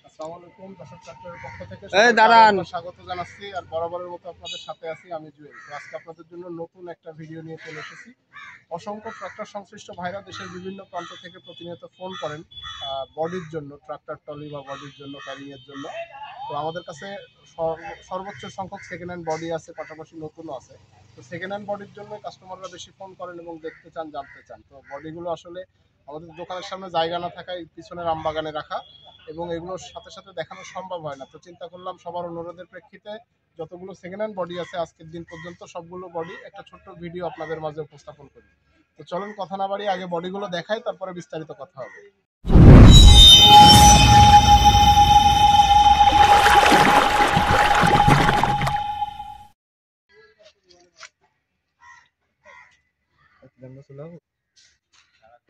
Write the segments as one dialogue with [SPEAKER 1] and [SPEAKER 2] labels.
[SPEAKER 1] আসসালামু আলাইকুম, দর্শক ট্রাক্টরের পক্ষ থেকে সবাইকে স্বাগত জানাচ্ছি। আর বরাবরের মতো আপনাদের সাথে আছি আমি জুয়েল। তো আজকে আপনাদের জন্য নতুন একটা ভিডিও নিয়ে চলে এসেছি। অসংখ্য ট্রাক্টর সংশ্লিষ্ট ভাইরা দেশের বিভিন্ন প্রান্ত থেকে প্রতিনিয়ত ফোন করেন বডির জন্য, ট্রাক্টর ট্রলি বা বডির জন্য, ক্যারিংয়ের জন্য। তো আমাদের কাছে সর্বোচ্চ সংখ্যক সেকেন্ড হ্যান্ড বডি আছে, পাশাপাশি নতুনও আছে। তো সেকেন্ড হ্যান্ড বডির জন্য কাস্টমাররা বেশি ফোন করেন এবং দেখতে চান, জানতে চান। তো বডিগুলো আসলে আমাদের দোকানের সামনে জায়গা না থাকায় পিছনের আমবাগানে রাখা, এবং এগুলোর সাথে সাথে দেখানো সম্ভব হয় না। তো চিন্তা করলাম সবার অনুরোধের প্রেক্ষিতে যতগুলো সেকেন্ড হ্যান্ড বডি আছে আজকের দিন পর্যন্ত সবগুলো বডি একটা ছোট্ট ভিডিও আপনাদের মাঝে উপস্থাপন করি। তো চলুন কথা না বাড়িয়ে আগে বডিগুলো দেখাই, তারপরে বিস্তারিত কথা হবে।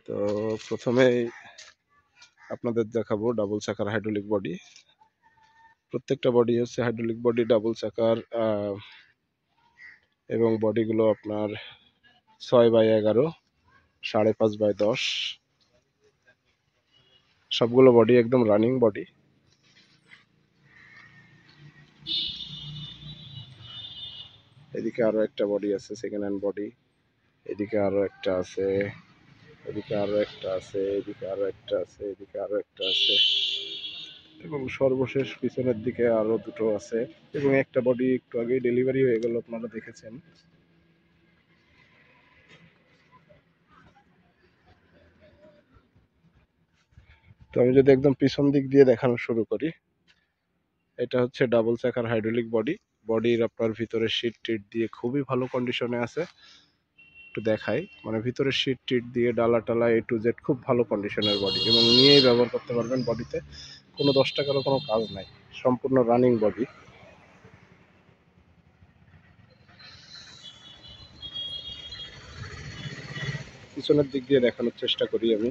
[SPEAKER 1] তো প্রথমেই আপনাদের দেখাবো ডাবল চাকার হাইড্রোলিক বডি। প্রত্যেকটা বডি হচ্ছে হাইড্রোলিক বডি, ডাবল চাকার, এবং বডিগুলো আপনার 6x11, 5.5x10। সবগুলো বডি একদম রানিং বডি। এদিকে আরো একটা বডি আছে সেকেন্ড হ্যান্ড বডি, এদিকে আরো একটা আছে, এদিকে আরো একটা আছে, এদিকে আরো একটা আছে, এদিকে আরো একটা আছে, এবং সর্বশেষ পিছনের দিকে আরো দুটো আছে। এবং একটা বডি একটু আগে ডেলিভারি হয়ে গেল, আপনারা দেখেছেন। তো আমি যদি একদম পিছন দিক দিয়ে দেখানো শুরু করি, এটা হচ্ছে ডাবল চাকার হাইড্রোলিক বডি। বডির আপনার ভিতরে শীট টিট দিয়ে খুবই ভালো কন্ডিশনে আছে। একটু দেখাই, মানে ভিতরে শীট টিট দিয়ে ডালা টালা A to Z খুব ভালো কন্ডিশনের বডি, এবং নিয়েই ব্যবহার করতে পারবেন। বডিতে কোনো 10 টাকারও কোনো কাজ নাই, সম্পূর্ণ রানিং বডি। পিছনের দিক দিয়ে দেখানোর চেষ্টা করি আমি।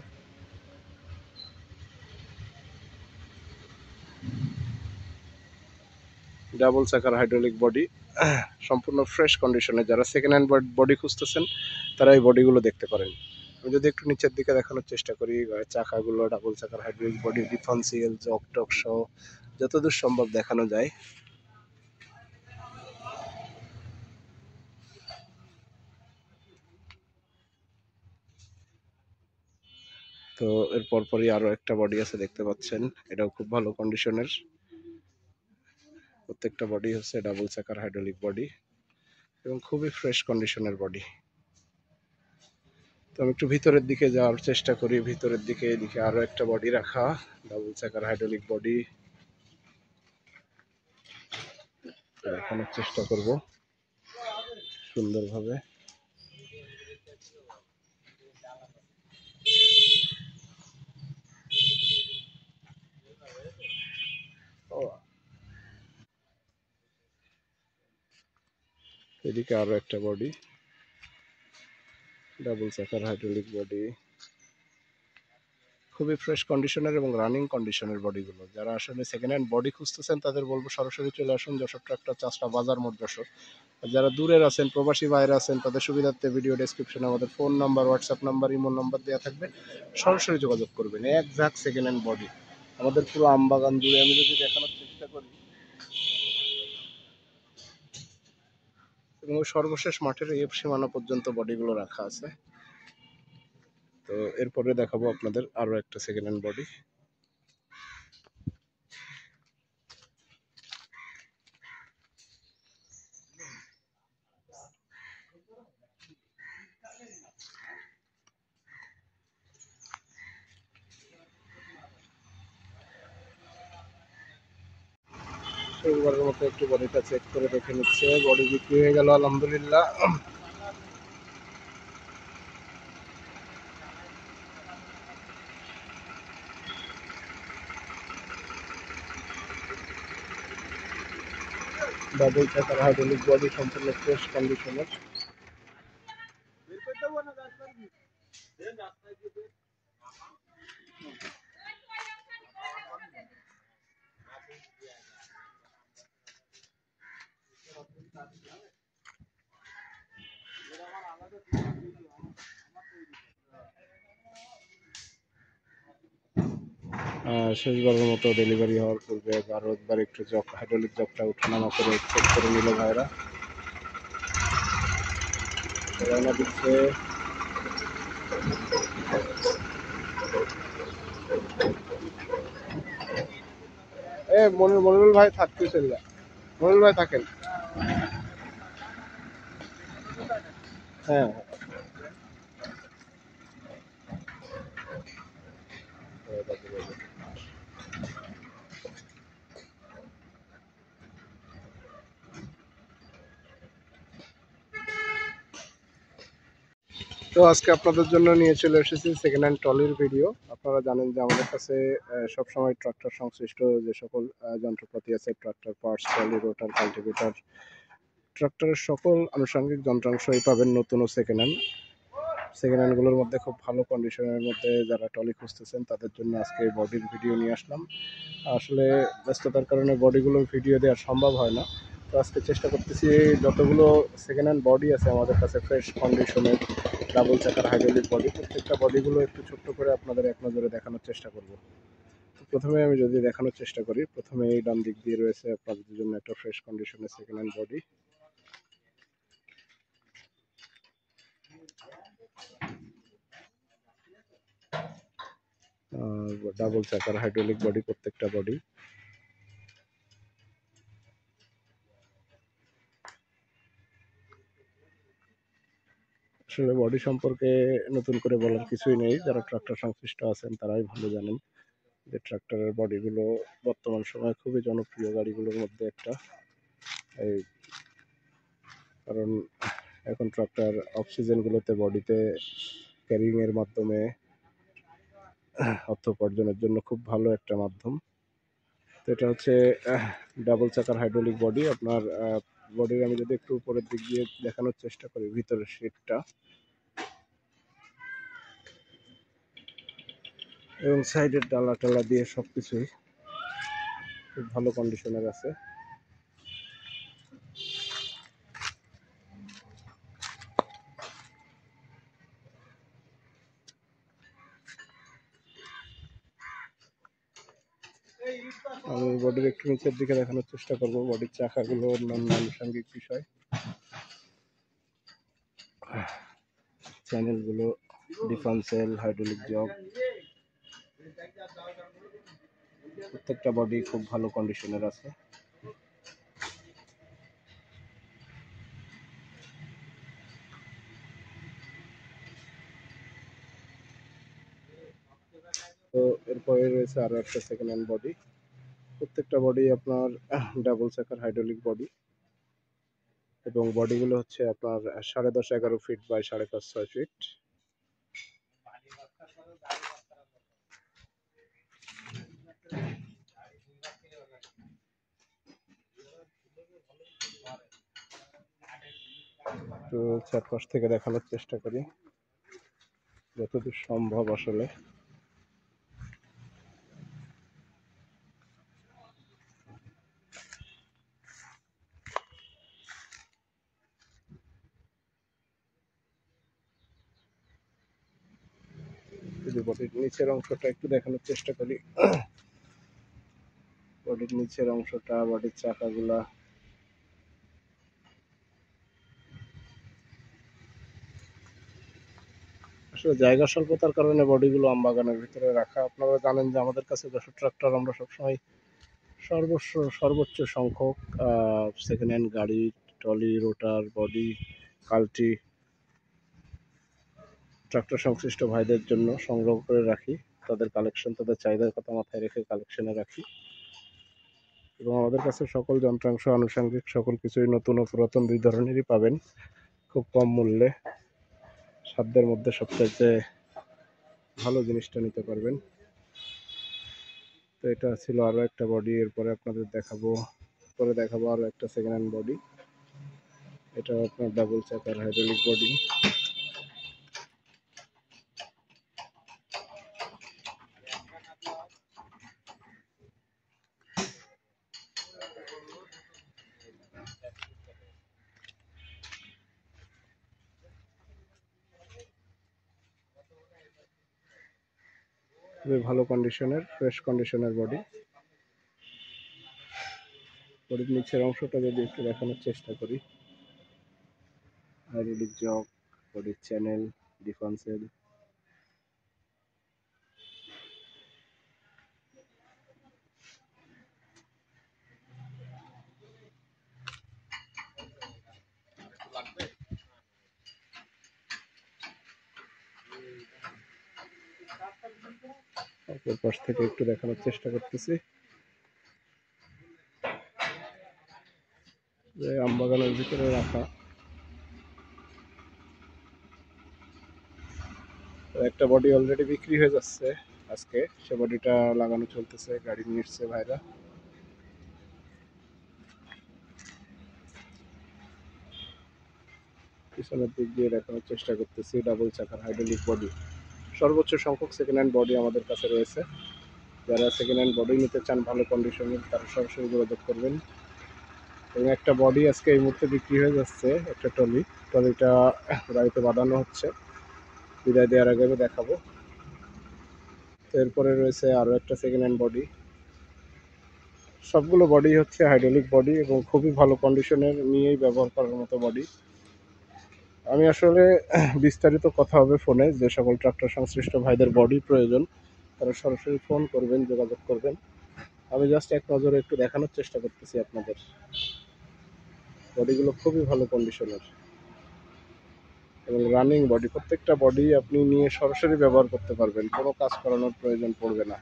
[SPEAKER 1] ডাবল চাকার হাইড্রোলিক বডি, সম্পূর্ণ ফ্রেশ কন্ডিশনে। যারা সেকেন্ড হ্যান্ড বডি খুঁজতেছেন তারা এই বডিগুলো দেখতে পারেন। আমি যদি একটু নিচের দিকে দেখানোর চেষ্টা করি, চাকাগুলো ডাবল চাকার হাইড্রোলিক বডি, ডিফারেন্সিয়াল জক টক সহ যতদূর সম্ভব দেখানো যায়। তো এর পরপরই আরো একটা বডি আছে, দেখতে পাচ্ছেন। এটাও খুব ভালো কন্ডিশনের। প্রত্যেকটা বডি হচ্ছে ডাবল চাকার হাইড্রোলিক বডি এবং খুবই ফ্রেশ কন্ডিশনের বডি। তো আমি একটু ভিতরের দিকে যাওয়ার চেষ্টা করি। ভিতরের দিকে এদিকে আরো একটা বডি রাখা, ডাবল চাকার হাইড্রোলিক বডি। দেখানোর চেষ্টা করব সুন্দরভাবে। এদিকে আরো একটা বডি, ডাবল চাকার হাইড্রোলিক বডি, খুবই ফ্রেশ কন্ডিশনের এবং রানিং কন্ডিশনের বডিগুলো। যারা আসলে সেকেন্ড হ্যান্ড বডি খুঁজতেছেন তাদের বলবো সরাসরি চলে আসুন যশোর ট্রাক্টর, চাষটা বাজার মোড়, যশোর। আর যারা দূরের আছেন, প্রবাসী বাইরে আছেন, তাদের সুবিধার্থে ভিডিও ডেসক্রিপশনে আমাদের phone number, WhatsApp number, imo number দেওয়া থাকবে। সরাসরি যোগাযোগ করবেন। এক ঝাঁক সেকেন্ড হ্যান্ড বডি আমাদের পুরো আমবাগান জুড়ে। আমি যদি দেখানোর চেষ্টা করি, এবং সর্বশেষ মাঠের এই সীমানা পর্যন্ত বডিগুলো রাখা আছে। তো এরপরে দেখাবো আপনাদের আরো একটা সেকেন্ড হ্যান্ড বডি। সেইবারের মতো একটু বডিটা চেক করে দেখে নিচ্ছে। বডি বিক্রি হয়ে গেল আলহামদুলিল্লাহ। ডাবল চাকার হাইড্রোলিক বডি, সম্পূর্ণ ফ্রেশ কন্ডিশনের। শেষবারের মতো ডেলিভারি হওয়ার পূর্বে আরও একবার একটু হাইড্রোলিক জগটা উঠানামা করে চেক করে নিল ভাইরা। রওনা দিচ্ছে। মনিরুল ভাই থাকতেছেন না, মনিরুল ভাই থাকেন। হ্যাঁ তো আজকে আপনাদের জন্য নিয়ে চলে এসেছি সেকেন্ড হ্যান্ড ট্রলির ভিডিও। আপনারা জানেন যে আমাদের কাছে সবসময় ট্রাক্টর সংশ্লিষ্ট যে সকল যন্ত্রপাতি আছে, ট্রাক্টর পার্টস, ট্রলি, রোটার, কাল্টিভেটর, ট্রাক্টরের সকল আনুষঙ্গিক যন্ত্রাংশই পাবেন নতুন ও সেকেন্ড হ্যান্ড। সেকেন্ড হ্যান্ডগুলোর মধ্যে খুব ভালো কন্ডিশনের মধ্যে যারা ট্রলি খুঁজতেছেন তাদের জন্য আজকে বডির ভিডিও নিয়ে আসলাম। আসলে ব্যস্ততার কারণে বডিগুলোর ভিডিও দেওয়া সম্ভব হয় না, তো আজকে চেষ্টা করতেছি যতগুলো সেকেন্ড হ্যান্ড বডি আছে আমাদের কাছে ফ্রেশ কন্ডিশনের ডাবল চাকার হাইড্রোলিক বডি, প্রত্যেকটা বডিগুলো একটু ছোট্ট করে আপনাদের এক নজরে দেখানোর চেষ্টা করব। তো প্রথমে আমি যদি দেখানোর চেষ্টা করি, প্রথমে এই ডান দিক দিয়ে রয়েছে আপনাদের জন্য একটা ফ্রেশ কন্ডিশনের সেকেন্ড হ্যান্ড বডি। ডাবল চাকার হাইড্রোলিক বডি, প্রত্যেকটা বডি। আসলে বডি সম্পর্কে নতুন করে বলার কিছুই নেই, যারা ট্রাক্টর সংশ্লিষ্ট আছেন তারাই ভালো জানেন যে ট্রাক্টরের বডিগুলো বর্তমান সময়ে খুবই জনপ্রিয় গাড়িগুলোর মধ্যে একটা। এই কারণ এখন ট্রাক্টর অফ সিজনগুলোতে বডিতে ক্যারিংয়ের মাধ্যমে অর্থ উপার্জনের জন্য খুব ভালো একটা মাধ্যম। তো এটা হচ্ছে ডাবল চাকার হাইড্রোলিক বডি। আপনার বডির আমি যদি একটু উপরের দিক দিয়ে দেখানোর চেষ্টা করি, ভিতরের সিটটা এবং সাইডের ডালা টালা দিয়ে সব কিছুই খুব ভালো কন্ডিশনের আছে। আমি বডির একটু নিচের দিকে দেখানোর চেষ্টা করব, বডির চাকাগুলো অন্যান্য আনুষঙ্গিক বিষয়, চ্যানেলগুলো, ডিফারেন্সিয়াল, হাইড্রোলিক জগ, প্রত্যেকটা বডি খুব ভালো কন্ডিশনের আছে। তো এরপরে রয়েছে আরও একটা সেকেন্ড হ্যান্ড বডি। প্রত্যেকটা বডি আপনার ডাবল চাকার হাইড্রোলিক বডি এবং বডিগুলো হচ্ছে আপনার 10.5-11 ফিট বাই 5.5-6 ফিট। তো চারপাশ থেকে দেখানোর চেষ্টা করি যতদূর সম্ভব। আসলে যদি বডির নিচের অংশটা একটু দেখানোর চেষ্টা করি, বডির নিচের অংশটা, বডির চাকাগুলা আসলে জায়গা স্বল্পতার কারণে বডিগুলো আমবাগানের ভিতরে রাখা। আপনারা জানেন যে আমাদের কাছে যশোর ট্রাক্টর আমরা সবসময় সর্বোচ্চ সংখ্যক সেকেন্ড হ্যান্ড গাড়ি, ট্রলি, রোটার, বডি, কাল্টি ট্রাক্টর সংশ্লিষ্ট ভাইদের জন্য সংগ্রহ করে রাখি। তাদের কালেকশন, তাদের চাহিদার কথা মাথায় রেখে কালেকশনে রাখি এবং আমাদের কাছে সকল যন্ত্রাংশ, আনুষঙ্গিক সকল কিছুই নতুন ও পুরাতন দুই ধরনেরই পাবেন খুব কম মূল্যে। সাধ্যের মধ্যে সবচাইতে ভালো জিনিসটা নিতে পারবেন। তো এটা ছিল আরও একটা বডি। এরপরে আপনাদের দেখাবো আরও একটা সেকেন্ড হ্যান্ড বডি। এটা আপনার ডাবল চাকার হাইড্রোলিক বডি। খুবই ভালো কন্ডিশনের, ফ্রেশ কন্ডিশনের বডি। বডির নিচের অংশটা যদি একটু দেখানোর চেষ্টা করি, হাইড্রোলিক জক, বডির চ্যানেল, ডিফারেন্সিয়াল। অপর পাশ থেকে একটু দেখানোর চেষ্টা করতেছি। আমবাগানের ভিতরে রাখা একটা বডি অলরেডি বিক্রি হয়ে যাচ্ছে আজকে, সে বডিটা লাগানো চলতেছে, গাড়ি নিয়ে এসছে ভাইরা। পিছনের দিক দিয়ে দেখানোর চেষ্টা করতেছি, ডাবল চাকার হাইড্রোলিক বডি। সর্বোচ্চ সংখ্যক সেকেন্ড হ্যান্ড বডি আমাদের কাছে রয়েছে। যারা সেকেন্ড হ্যান্ড বডি নিতে চান ভালো কন্ডিশনের, তারা সরাসরি যোগাযোগ করবেন। এবং একটা বডি আজকে এই মুহূর্তে বিক্রি হয়ে যাচ্ছে, একটা ট্রলিটা গাড়িতে বাঁধানো হচ্ছে, বিদায় দেওয়ার আগে আমি দেখাবো। এরপরে রয়েছে আরও একটা সেকেন্ড হ্যান্ড বডি। সবগুলো বডি হচ্ছে হাইড্রোলিক বডি এবং খুবই ভালো কন্ডিশনের, নিয়েই ব্যবহার করার মতো বডি। আমি আসলে বিস্তারিত কথা হবে ফোনে। যে সকল ট্রাক্টর সংশ্লিষ্ট ভাইদের বডি প্রয়োজন তারা সরাসরি ফোন করবেন, যোগাযোগ করবেন। আমি জাস্ট এক নজরে একটু দেখানোর চেষ্টা করতেছি আপনাদের। বডিগুলো খুবই ভালো কন্ডিশনের এবং রানিং বডি। প্রত্যেকটা বডি আপনি নিয়ে সরাসরি ব্যবহার করতে পারবেন, কোনো কাজ করানোর প্রয়োজন পড়বে না।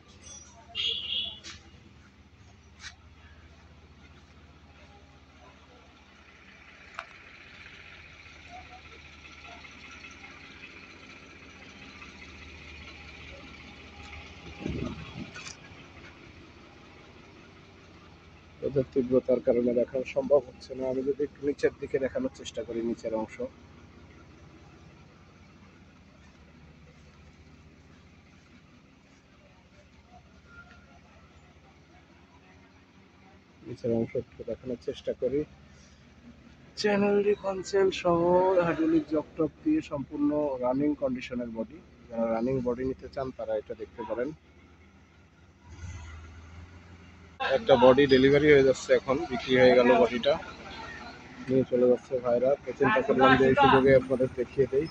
[SPEAKER 1] ওদের তীব্রতার কারণে দেখানো সম্ভব হচ্ছে না। আমি যদি একটু নিচের দিকে দেখানোর চেষ্টা করি, নিচের অংশ, নিচের অংশ একটু দেখানোর চেষ্টা করি। চ্যানেল ডিফারেন্সিয়াল সহ হাইড্রোলিক জকটপ দিয়ে সম্পূর্ণ রানিং কন্ডিশনের বডি। যারা রানিং বডি নিতে চান তারা এটা দেখতে পারেন। একটা বডি ডেলিভারি হয়ে যাচ্ছে, এখন বিক্রি হয়ে গেল, বডিটা নিয়ে চলে যাচ্ছে ভাইরা। তো চিন্তা করলাম যে এই সুযোগে আপনাদের দেখিয়ে দেই।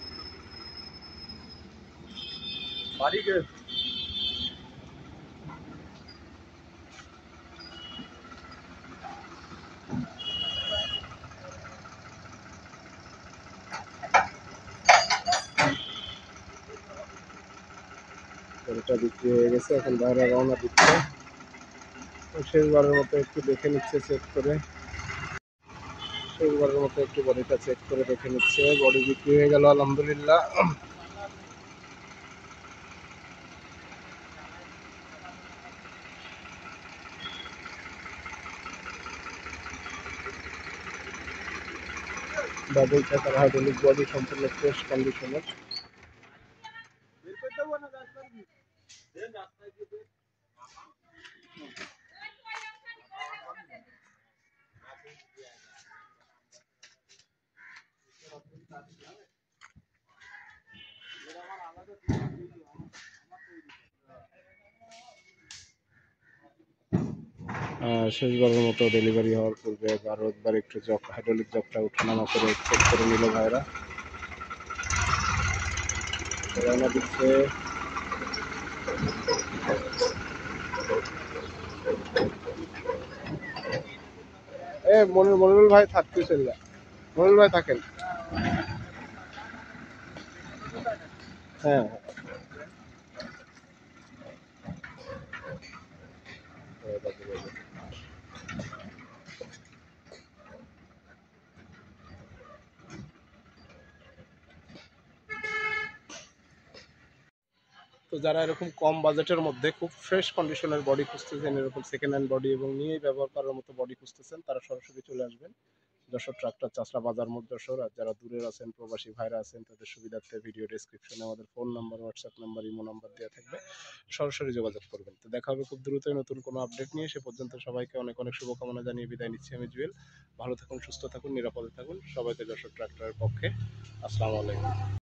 [SPEAKER 1] বডিটা বিক্রি হয়ে গেছে, এখন ভাইরা রওনা দিচ্ছে। শেষবারের মতো একটু দেখে নিচ্ছে, চেক করে, শেষবারের মতো একটু বডিটা চেক করে দেখে নিচ্ছে। বডি বিক্রি হয়ে গেল আলহামদুলিল্লাহ। ডাবল চাকার হাইড্রোলিক বডি, সম্পূর্ণ ফ্রেশ কন্ডিশনের। শেষবারের মতো ডেলিভারি হওয়ার পূর্বে আরও একবার একটু হাইড্রোলিক জকটা উঠানামা করে চেক করে নিল ভাইরা। রওনা দিচ্ছে। মনিরুল ভাই থাকতে চলে, মনিরুল ভাই থাকেন। হ্যাঁ, তো যারা এরকম কম বাজেটের মধ্যে খুব ফ্রেশ কন্ডিশনের বডি খুঁজতেছেন, এরকম সেকেন্ড হ্যান্ড বডি এবং নিয়েই ব্যবহার করার মতো বডি খুঁজতেছেন, তারা সরাসরি চলে আসবেন যশোর ট্রাক্টর, চাচরা বাজার মোড়, যশোর। আর যারা দূরের আছেন, প্রবাসী ভাইরা আছেন, তাদের সুবিধার্থে ভিডিও ডেসক্রিপশনে আমাদের phone number, WhatsApp number, imo number দেওয়া থাকবে, সরাসরি যোগাযোগ করবেন। তো দেখা হবে খুব দ্রুতই নতুন কোনো আপডেট নিয়ে। সে পর্যন্ত সবাইকে অনেক অনেক শুভকামনা জানিয়ে বিদায় নিচ্ছি আমি জুয়েল। ভালো থাকুন, সুস্থ থাকুন, নিরাপদে থাকুন। সবাইকে যশোর ট্রাক্টরের পক্ষে আসসালামু আলাইকুম।